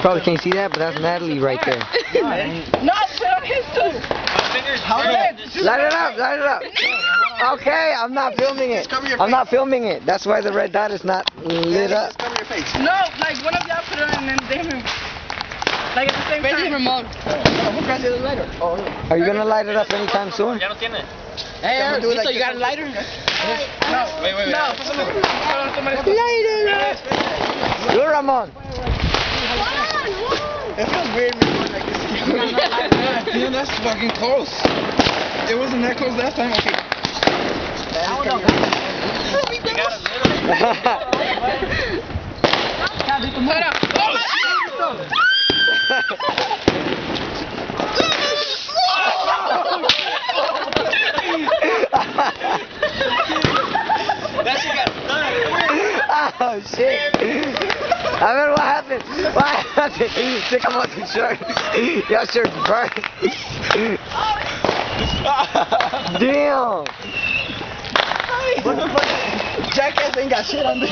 Probably can't see that, but that's Natalie right there. No, put on his too. Light it up, light it up. Okay, I'm not filming it. I'm not filming it. That's why the red dot is not lit up. No, like one of y'all put it on and then damn. Like at the same time. Ramon. Are you gonna light it up anytime soon? Hey, Eric, you got a lighter? No. Wait. No. Light it up. You're Ramon. It feels weird recording like this. Damn, that's fucking close. It wasn't that close last time. Okay. Oh shit! I mean, what happened? What happened? Take off the shirt. Your shirt's burnt. Damn! What the fuck? Jackass ain't got shit on this.